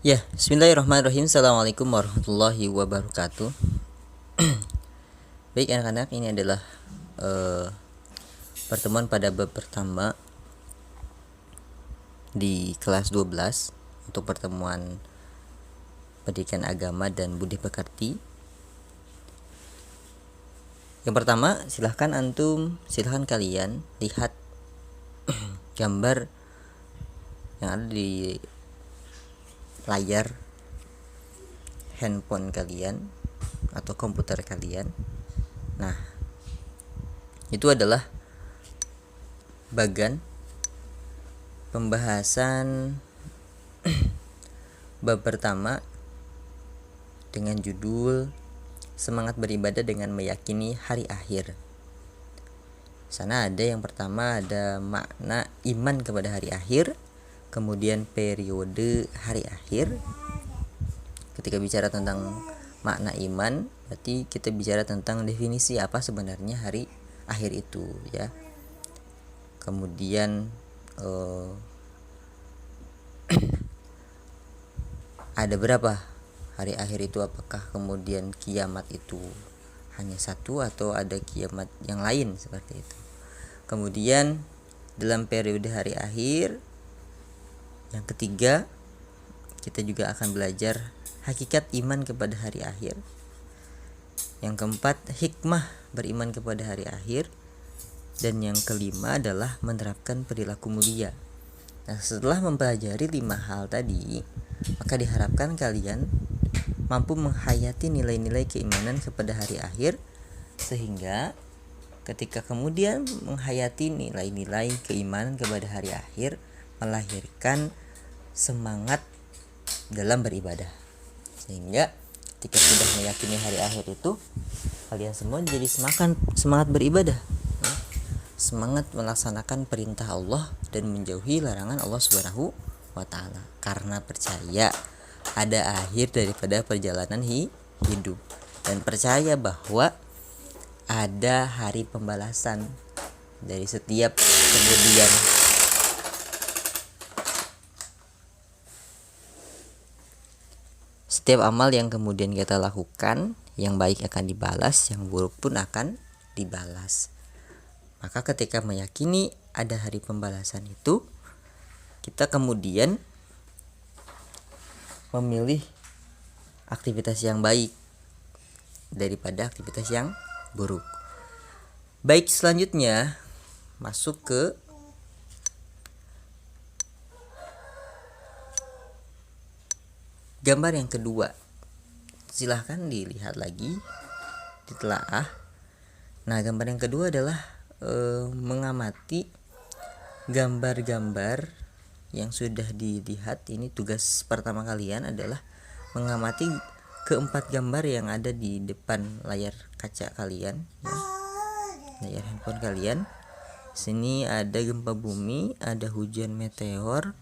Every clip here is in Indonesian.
Ya, bismillahirrahmanirrahim. Assalamualaikum warahmatullahi wabarakatuh. Baik anak-anak, ini adalah pertemuan pada bab pertama di kelas 12 untuk pertemuan pendidikan agama dan budi pekerti. Yang pertama, silahkan kalian lihat gambar yang ada di layar handphone kalian atau komputer kalian. Nah, itu adalah bagan pembahasan bab pertama dengan judul Semangat Beribadah dengan Meyakini Hari Akhir. Sana ada yang pertama, ada makna iman kepada hari akhir, kemudian periode hari akhir. Ketika bicara tentang makna iman, berarti kita bicara tentang definisi apa sebenarnya hari akhir itu, ya. Kemudian ada berapa hari akhir itu? Apakah kemudian kiamat itu hanya satu atau ada kiamat yang lain seperti itu? Kemudian dalam periode hari akhir yang ketiga, kita juga akan belajar hakikat iman kepada hari akhir. Yang keempat, hikmah beriman kepada hari akhir. Dan yang kelima adalah menerapkan perilaku mulia. Nah, setelah mempelajari 5 hal tadi, maka diharapkan kalian mampu menghayati nilai-nilai keimanan kepada hari akhir, sehingga ketika kemudian menghayati nilai-nilai keimanan kepada hari akhir melahirkan semangat dalam beribadah, sehingga ketika sudah meyakini hari akhir itu, kalian semua jadi semangat beribadah, semangat melaksanakan perintah Allah dan menjauhi larangan Allah Subhanahu wa Ta'ala, karena percaya ada akhir daripada perjalanan hidup, dan percaya bahwa ada hari pembalasan dari setiap kemudian setiap amal yang kemudian kita lakukan. Yang baik akan dibalas, yang buruk pun akan dibalas. Maka ketika meyakini ada hari pembalasan itu, kita kemudian memilih aktivitas yang baik daripada aktivitas yang buruk. Baik, selanjutnya masuk ke gambar yang kedua. Silahkan dilihat lagi, ditelaah. Nah, gambar yang kedua adalah mengamati gambar-gambar yang sudah dilihat. Ini tugas pertama kalian adalah mengamati keempat gambar yang ada di depan layar kaca kalian, ya, layar handphone kalian. Sini ada gempa bumi, ada hujan meteor,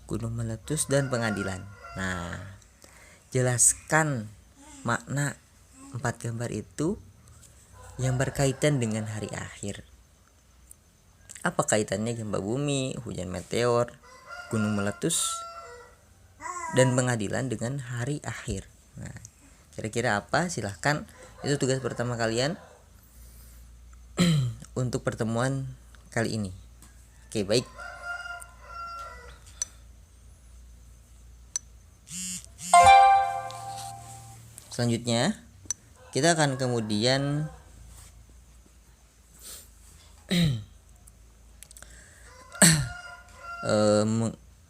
gunung meletus, dan pengadilan. Nah, jelaskan makna 4 gambar itu yang berkaitan dengan hari akhir. Apa kaitannya gempa bumi, hujan meteor, gunung meletus, dan pengadilan dengan hari akhir? Nah, kira-kira apa? Silahkan, itu tugas pertama kalian untuk pertemuan kali ini. Oke, baik. Selanjutnya kita akan kemudian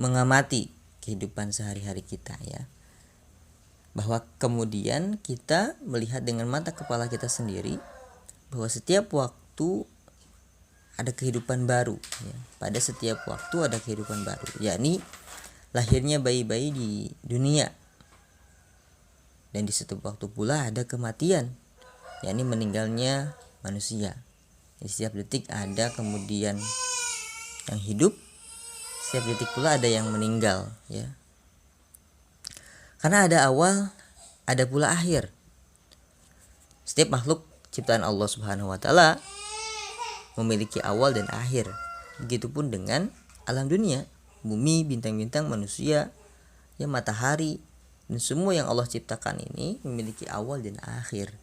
mengamati kehidupan sehari-hari kita, ya, bahwa kemudian kita melihat dengan mata kepala kita sendiri bahwa setiap waktu ada kehidupan baru, ya. Pada setiap waktu ada kehidupan baru, yakni lahirnya bayi-bayi di dunia, dan di setiap waktu pula ada kematian, yakni meninggalnya manusia. Di setiap detik ada kemudian yang hidup, setiap detik pula ada yang meninggal, ya. Karena ada awal, ada pula akhir. Setiap makhluk ciptaan Allah Subhanahu wa Ta'ala memiliki awal dan akhir. Begitupun dengan alam dunia, bumi, bintang-bintang, manusia, ya matahari dan semua yang Allah ciptakan ini memiliki awal dan akhir.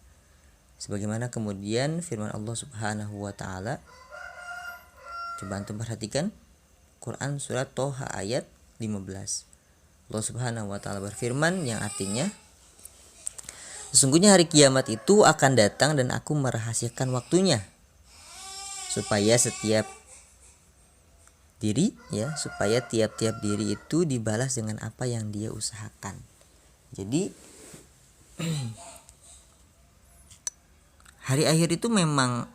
Sebagaimana kemudian firman Allah Subhanahu wa taala, coba antum perhatikan Quran surat Toha ayat 15. Allah Subhanahu wa taala berfirman yang artinya, sesungguhnya hari kiamat itu akan datang dan aku merahasiakan waktunya supaya tiap-tiap diri itu dibalas dengan apa yang dia usahakan. Jadi hari akhir itu memang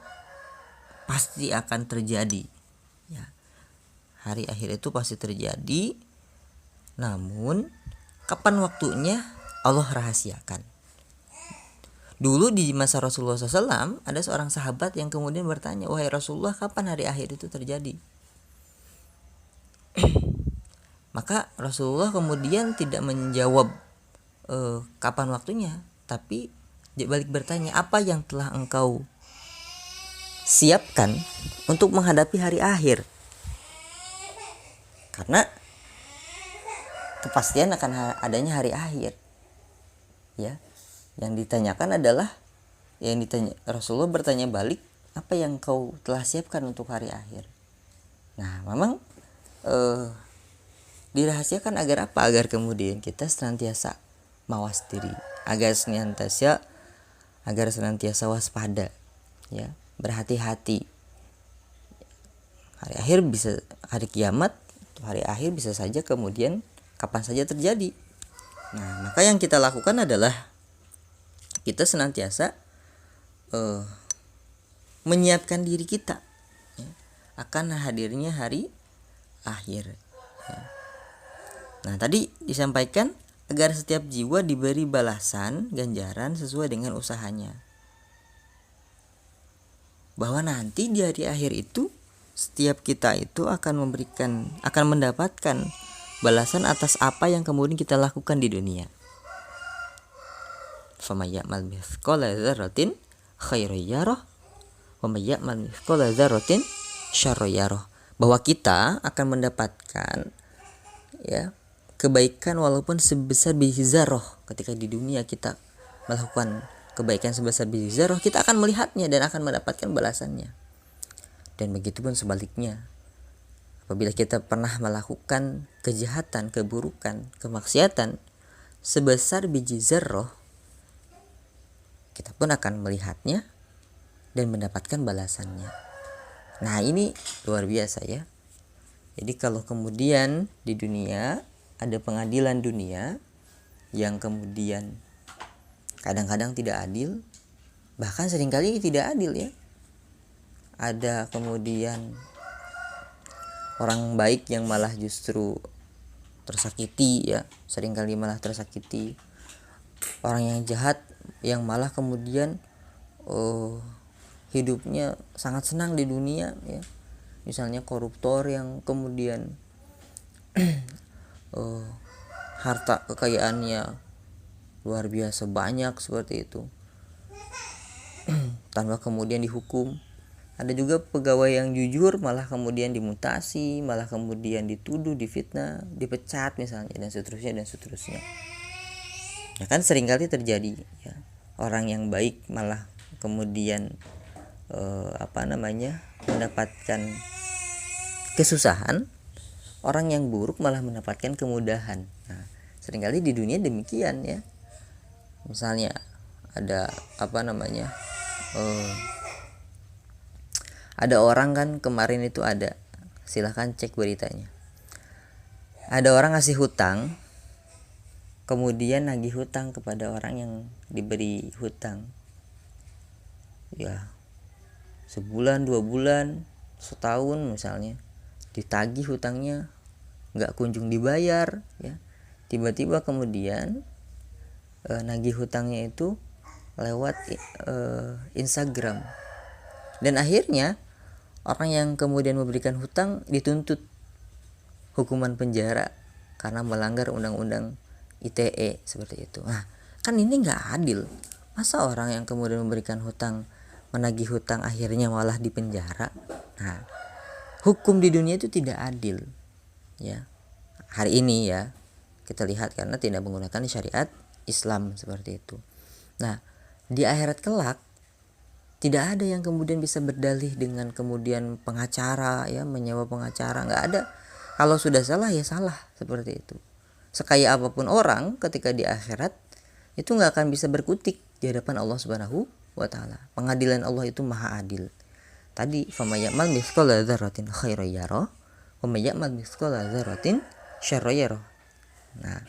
pasti akan terjadi ya. Hari akhir itu pasti terjadi, namun kapan waktunya Allah rahasiakan. Dulu di masa Rasulullah SAW ada seorang sahabat yang kemudian bertanya, wahai Rasulullah, kapan hari akhir itu terjadi? Maka Rasulullah kemudian tidak menjawab kapan waktunya, tapi balik bertanya, apa yang telah engkau siapkan untuk menghadapi hari akhir? Karena kepastian akan adanya hari akhir ya. Yang ditanyakan adalah Rasulullah bertanya balik, apa yang kau telah siapkan untuk hari akhir? Nah, memang dirahasiakan agar apa? Agar kemudian kita senantiasa mawas diri, agar senantiasa waspada ya, berhati-hati. Hari kiamat, hari akhir bisa saja kemudian kapan saja terjadi. Nah, maka yang kita lakukan adalah kita senantiasa menyiapkan diri kita ya, akan hadirnya hari akhir ya. Nah, tadi disampaikan agar setiap jiwa diberi balasan ganjaran sesuai dengan usahanya, bahwa nanti di hari akhir itu setiap kita itu akan mendapatkan balasan atas apa yang kemudian kita lakukan di dunia. Faman ya'mal mithqala dzarratin khairan yarah wa may ya'mal mithqala dzarratin syarran yarah, bahwa kita akan mendapatkan ya kebaikan walaupun sebesar biji zarrah. Ketika di dunia kita melakukan kebaikan sebesar biji zarrah, kita akan melihatnya dan akan mendapatkan balasannya. Dan begitu pun sebaliknya, apabila kita pernah melakukan kejahatan, keburukan, kemaksiatan sebesar biji zarrah, kita pun akan melihatnya dan mendapatkan balasannya. Nah, ini luar biasa ya. Jadi kalau kemudian di dunia ada pengadilan dunia yang kemudian kadang-kadang tidak adil, bahkan seringkali tidak adil ya. Ada kemudian orang baik yang malah justru tersakiti ya, seringkali malah tersakiti. Orang yang jahat yang malah kemudian hidupnya sangat senang di dunia ya. Misalnya koruptor yang kemudian harta kekayaannya luar biasa banyak seperti itu tanpa kemudian dihukum. Ada juga pegawai yang jujur malah kemudian dimutasi, malah kemudian dituduh, difitnah, dipecat misalnya, dan seterusnya. Ya kan seringkali terjadi ya. Orang yang baik malah kemudian mendapatkan kesusahan, orang yang buruk malah mendapatkan kemudahan. Nah, seringkali di dunia demikian ya. Misalnya ada ada orang kan kemarin itu ada, silahkan cek beritanya. Ada orang ngasih hutang, kemudian nagih hutang kepada orang yang diberi hutang. Ya, sebulan, 2 bulan, setahun misalnya, ditagih hutangnya, nggak kunjung dibayar ya. Tiba-tiba kemudian nagih hutangnya itu lewat Instagram, dan akhirnya orang yang kemudian memberikan hutang dituntut hukuman penjara karena melanggar undang-undang ITE seperti itu. Nah, kan ini nggak adil. Masa orang yang kemudian memberikan hutang, menagih hutang, akhirnya malah dipenjara? Nah, hukum di dunia itu tidak adil ya. Hari ini ya kita lihat karena tidak menggunakan syariat Islam seperti itu. Nah, di akhirat kelak tidak ada yang kemudian bisa berdalih dengan kemudian pengacara, ya, menyewa pengacara, nggak ada. Kalau sudah salah ya salah, seperti itu. Sekaya apapun orang ketika di akhirat itu nggak akan bisa berkutik di hadapan Allah Subhanahu wa taala. Pengadilan Allah itu maha adil. Tadi famayyamal mithqala dzarratin khairan yarah wa mayyamal mithqala dzarratin syarran yarah. Nah,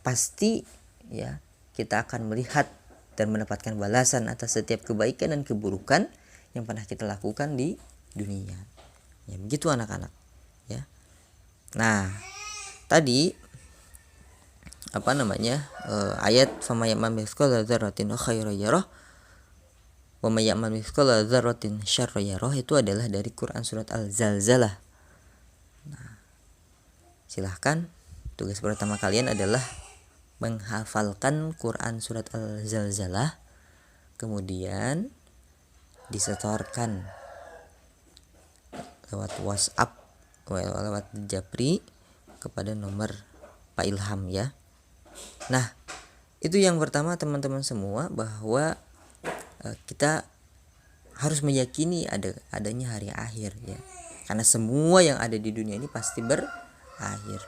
pasti ya kita akan melihat dan mendapatkan balasan atas setiap kebaikan dan keburukan yang pernah kita lakukan di dunia. Ya, begitu anak-anak, ya. Nah, tadi ayat famayyamal mithqala dzarratin khairan yarah wa mayyamal mithqala dzarratin syarran yarah itu adalah dari Quran surat Al-Zalzalah. Nah, silahkan tugas pertama kalian adalah menghafalkan Quran surat Al-Zalzalah, kemudian disetorkan lewat WhatsApp, lewat Japri kepada nomor Pak Ilham, ya. Nah, itu yang pertama teman-teman semua, bahwa kita harus meyakini adanya hari akhir, ya. Karena semua yang ada di dunia ini pasti berakhir.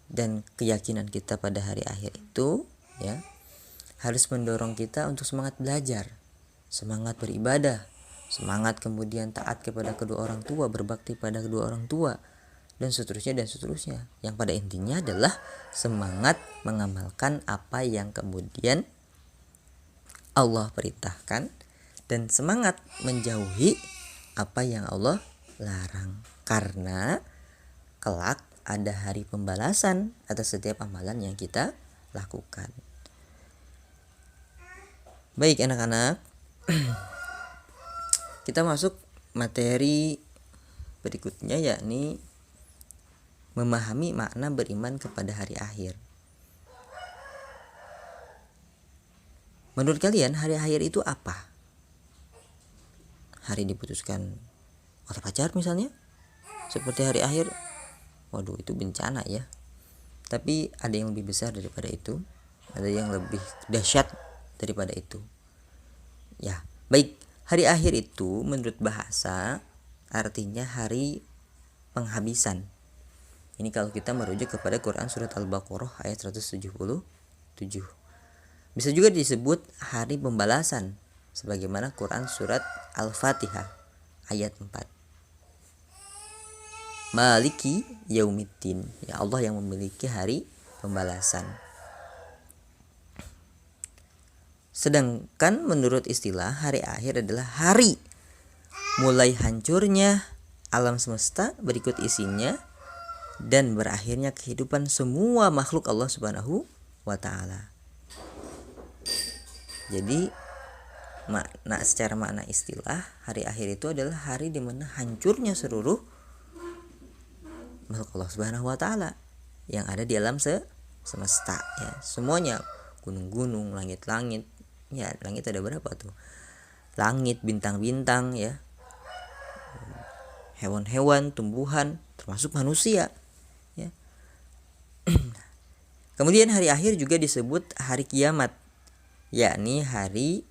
Dan keyakinan kita pada hari akhir itu, ya, harus mendorong kita untuk semangat belajar, semangat beribadah, semangat kemudian taat kepada kedua orang tua, berbakti pada kedua orang tua, dan seterusnya. Yang pada intinya adalah semangat mengamalkan apa yang kemudian Allah perintahkan dan semangat menjauhi apa yang Allah larang, karena kelak ada hari pembalasan atas setiap amalan yang kita lakukan. Baik anak-anak, kita masuk materi berikutnya, yakni memahami makna beriman kepada hari akhir. Menurut kalian hari akhir itu apa? Hari diputuskan oleh pacar misalnya, seperti hari akhir. Waduh, itu bencana, ya. Tapi ada yang lebih besar daripada itu, ada yang lebih dahsyat daripada itu. Ya, baik. Hari akhir itu menurut bahasa artinya hari penghabisan. Ini kalau kita merujuk kepada Quran surat Al-Baqarah ayat 177. Bisa juga disebut hari pembalasan sebagaimana Quran surat Al-Fatihah ayat 4. Maliki yaumiddin, ya, Allah yang memiliki hari pembalasan. Sedangkan menurut istilah hari akhir adalah hari mulai hancurnya alam semesta berikut isinya dan berakhirnya kehidupan semua makhluk Allah Subhanahu wa taala. Jadi secara makna istilah, hari akhir itu adalah hari di mana hancurnya seluruh makhluk Allah Subhanahu wa taala yang ada di alam semesta, ya. Semuanya, gunung-gunung, langit-langit. Ya, langit ada berapa tuh? Langit, bintang-bintang, ya. Hewan-hewan, tumbuhan, termasuk manusia, ya. Kemudian hari akhir juga disebut hari kiamat, yakni hari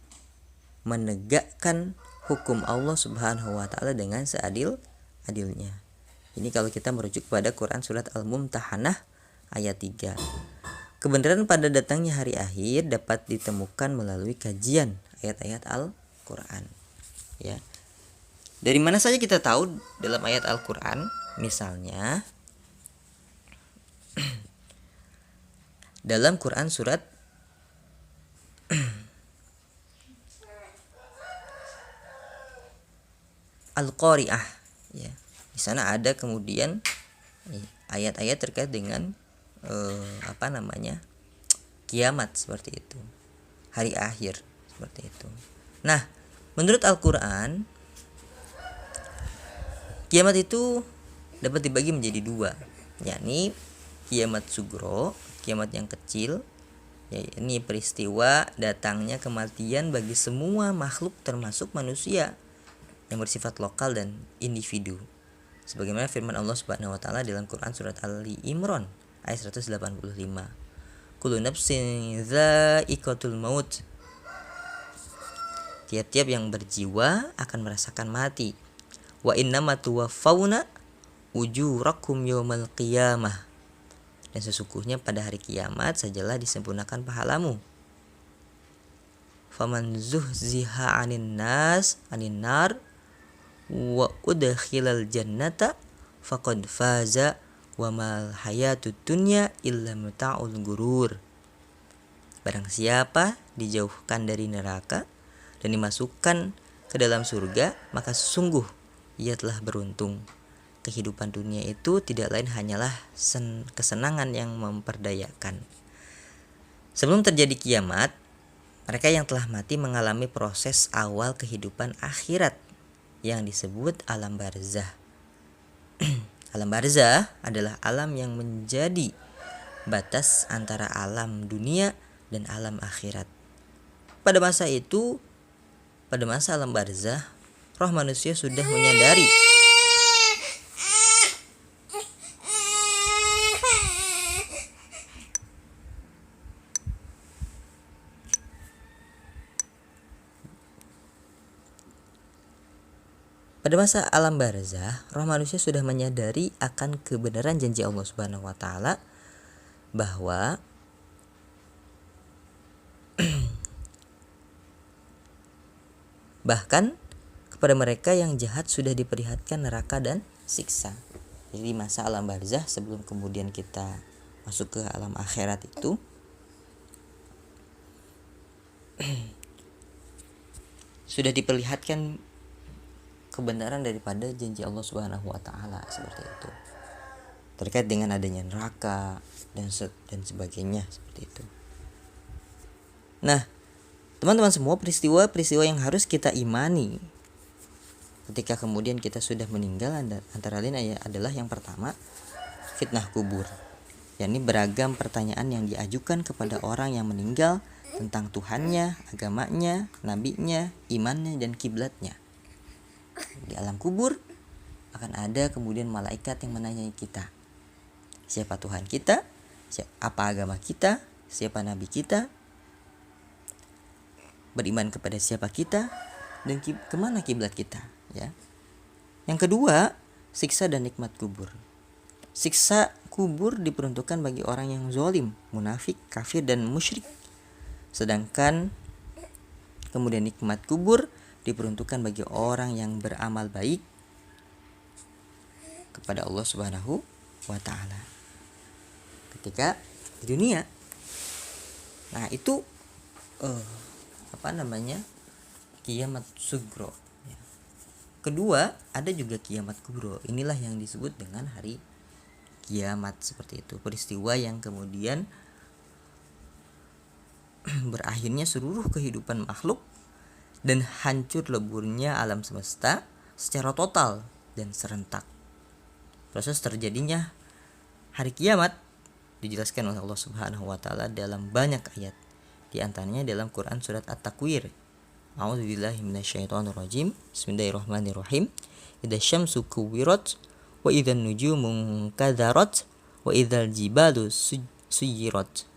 menegakkan hukum Allah Subhanahu wa taala dengan seadil-adilnya. Ini kalau kita merujuk pada Quran surat Al-Mumtahanah ayat 3. Kebenaran pada datangnya hari akhir dapat ditemukan melalui kajian ayat-ayat Al-Quran, ya. Dari mana saja kita tahu dalam ayat Al-Quran? Misalnya dalam Quran surat Al-Qari'ah, ya. Di sana ada kemudian ayat-ayat terkait dengan kiamat, seperti itu, hari akhir, seperti itu. Nah, menurut Al-Quran, kiamat itu dapat dibagi menjadi dua, yakni kiamat sugro, kiamat yang kecil, ya, ini peristiwa datangnya kematian bagi semua makhluk termasuk manusia yang bersifat lokal dan individu. Sebagaimana firman Allah Subhanahu wa taala dalam Quran surat Ali Imran ayat 185. Kullu nafsin dha'iqatul maut. Tiap-tiap yang berjiwa akan merasakan mati. Wa innama tuwaffawna ujurakum yawmal qiyamah. Dan sesungguhnya pada hari kiamat sajalah disempurnakan pahalamu. Faman zuhziha 'anil nar wa udkhilal jannata faqad faza wa mal hayatud dunya illa mata'ul gurur. Barang siapa dijauhkan dari neraka dan dimasukkan ke dalam surga, maka sungguh ia telah beruntung. Kehidupan dunia itu tidak lain hanyalah kesenangan yang memperdayakan. Sebelum terjadi kiamat, mereka yang telah mati mengalami proses awal kehidupan akhirat yang disebut alam barzah. Alam barzah adalah alam yang menjadi batas antara alam dunia dan alam akhirat. Pada masa alam barzah, roh manusia sudah menyadari akan kebenaran janji Allah Subhanahu wa taala bahwa bahkan kepada mereka yang jahat sudah diperlihatkan neraka dan siksa. Jadi masa alam barzah sebelum kemudian kita masuk ke alam akhirat itu sudah diperlihatkan kebenaran daripada janji Allah Subhanahu wa taala seperti itu. Terkait dengan adanya neraka dan sebagainya seperti itu. Nah, teman-teman semua, peristiwa yang harus kita imani ketika kemudian kita sudah meninggal antara lain adalah yang pertama, fitnah kubur. Yakni beragam pertanyaan yang diajukan kepada orang yang meninggal tentang Tuhannya, agamanya, nabinya, imannya, dan kiblatnya. Di alam kubur akan ada kemudian malaikat yang menanyai kita, siapa Tuhan kita, apa agama kita, siapa nabi kita, beriman kepada siapa kita, dan kemana kiblat kita, ya. Yang kedua, siksa dan nikmat kubur. Siksa kubur diperuntukkan bagi orang yang zalim, munafik, kafir, dan musyrik. Sedangkan kemudian nikmat kubur diperuntukkan bagi orang yang beramal baik kepada Allah Subhanahu wa taala ketika di dunia. Nah, itu kiamat sugro. Kedua, ada juga kiamat kubro. Inilah yang disebut dengan hari kiamat seperti itu. Peristiwa yang kemudian berakhirnya seluruh kehidupan makhluk dan hancur leburnya alam semesta secara total dan serentak. Proses terjadinya hari kiamat dijelaskan oleh Allah Subhanahu wa taala dalam banyak ayat. Di antaranya dalam Quran surat At-Takwir. A'udzubillahi minasyaitonirrajim. Bismillahirrahmanirrahim. Idza syamsu kuwirat wa idzan nujumu kadarat wa idzal jibalu suyirat.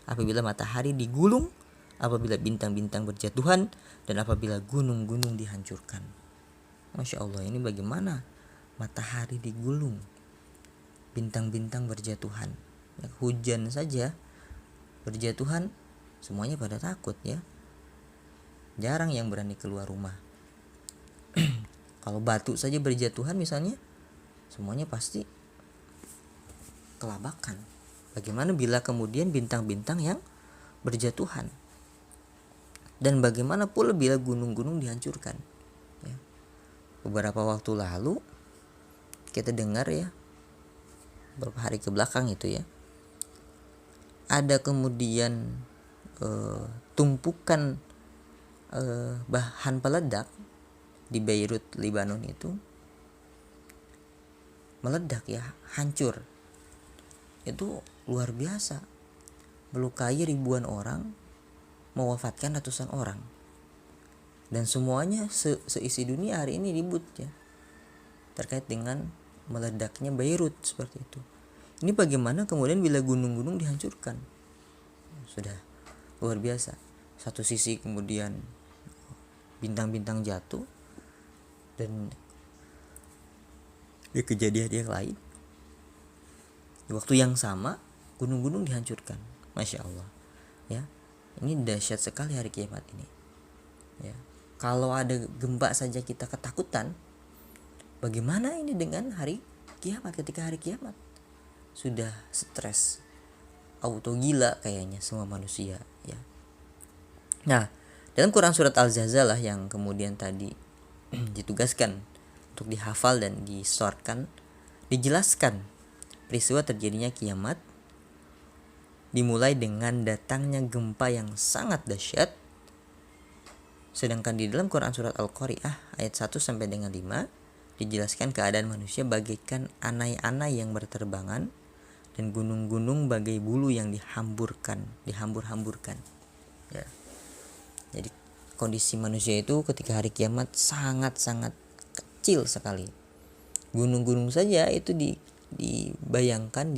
Apabila matahari digulung, apabila bintang-bintang berjatuhan, dan apabila gunung-gunung dihancurkan. Masya Allah, ini bagaimana matahari digulung, bintang-bintang berjatuhan, hujan saja berjatuhan, semuanya pada takut, ya. Jarang yang berani keluar rumah. Kalau batu saja berjatuhan misalnya, semuanya pasti kelabakan. Bagaimana bila kemudian bintang-bintang yang berjatuhan? Dan bagaimana pula bila gunung-gunung dihancurkan, ya. Beberapa waktu lalu kita dengar, ya, beberapa hari ke belakang itu, ya, ada kemudian tumpukan bahan peledak di Beirut, Lebanon itu meledak, ya, hancur. Itu luar biasa, melukai ribuan orang, mewafatkan ratusan orang, dan semuanya seisi dunia hari ini ribut, ya, terkait dengan meledaknya Beirut seperti itu. Ini bagaimana kemudian bila gunung-gunung dihancurkan? Sudah luar biasa. Satu sisi kemudian bintang-bintang jatuh, dan di kejadian yang lain di waktu yang sama gunung-gunung dihancurkan. Masya Allah ya, ini dahsyat sekali hari kiamat ini ya. Kalau ada gempa saja kita ketakutan, bagaimana ini dengan hari kiamat? Ketika hari kiamat sudah stres, auto gila kayaknya semua manusia ya. Nah, dalam Quran surat Al-Zalzalah yang kemudian tadi ditugaskan untuk dihafal dan disorkan, dijelaskan peristiwa terjadinya kiamat dimulai dengan datangnya gempa yang sangat dahsyat. Sedangkan di dalam Quran surat Al-Qari'ah ayat 1 sampai dengan 5 dijelaskan keadaan manusia bagaikan anai-anai yang berterbangan dan gunung-gunung bagai bulu yang dihambur-hamburkan ya. Jadi kondisi manusia itu ketika hari kiamat sangat-sangat kecil sekali. Gunung-gunung saja itu dibayangkan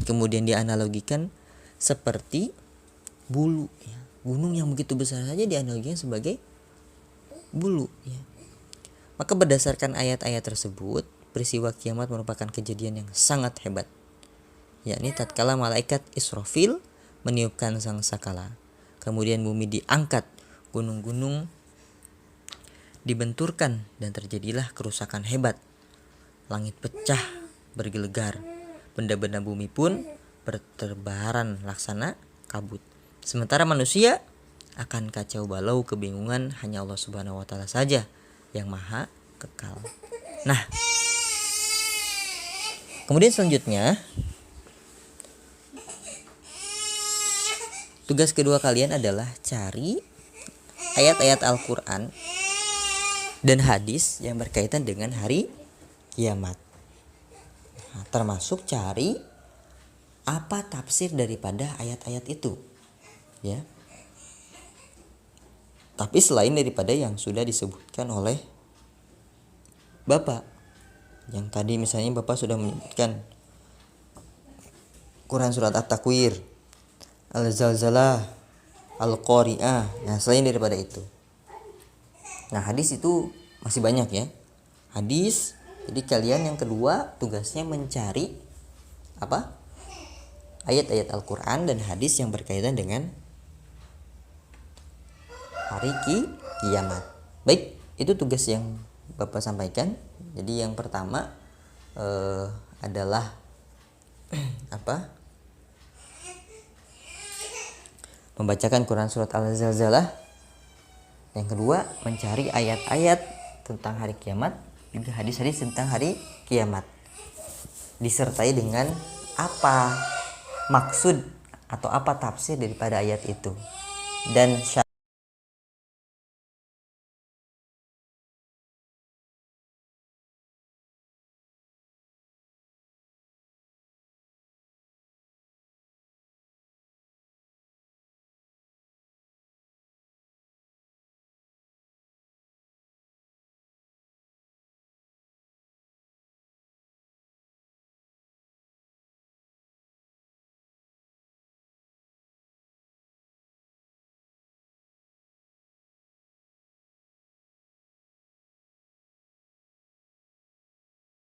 kemudian dianalogikan seperti bulu ya. Gunung yang begitu besar saja dianalogikan sebagai bulu ya. Maka berdasarkan ayat-ayat tersebut, peristiwa kiamat merupakan kejadian yang sangat hebat, yakni tatkala malaikat Israfil meniupkan sangkakala, kemudian bumi diangkat, gunung-gunung dibenturkan dan terjadilah kerusakan hebat. Langit pecah bergelegar, benda-benda bumi pun berterbaran laksana kabut. Sementara manusia akan kacau balau kebingungan, hanya Allah Subhanahu wa taala saja yang maha kekal. Nah, kemudian selanjutnya tugas kedua kalian adalah cari ayat-ayat Al-Quran dan hadis yang berkaitan dengan hari kiamat. Nah, termasuk cari apa tafsir daripada ayat-ayat itu ya. Tapi selain daripada yang sudah disebutkan oleh Bapak, yang tadi misalnya Bapak sudah menyebutkan Quran surat At-Takwir, Al-Zalzalah, Al-Qari'ah. Nah, selain daripada itu, nah hadis itu masih banyak ya. Hadis, jadi kalian yang kedua tugasnya mencari apa? Ayat-ayat Al-Quran dan hadis yang berkaitan dengan hari kiamat. Baik, itu tugas yang Bapak sampaikan. Jadi yang pertama adalah apa? Membacakan Quran surat Al-Zalzalah. Yang kedua, mencari ayat-ayat tentang hari kiamat, juga hadis-hadis tentang hari kiamat, disertai dengan apa maksud atau apa tafsir daripada ayat itu dan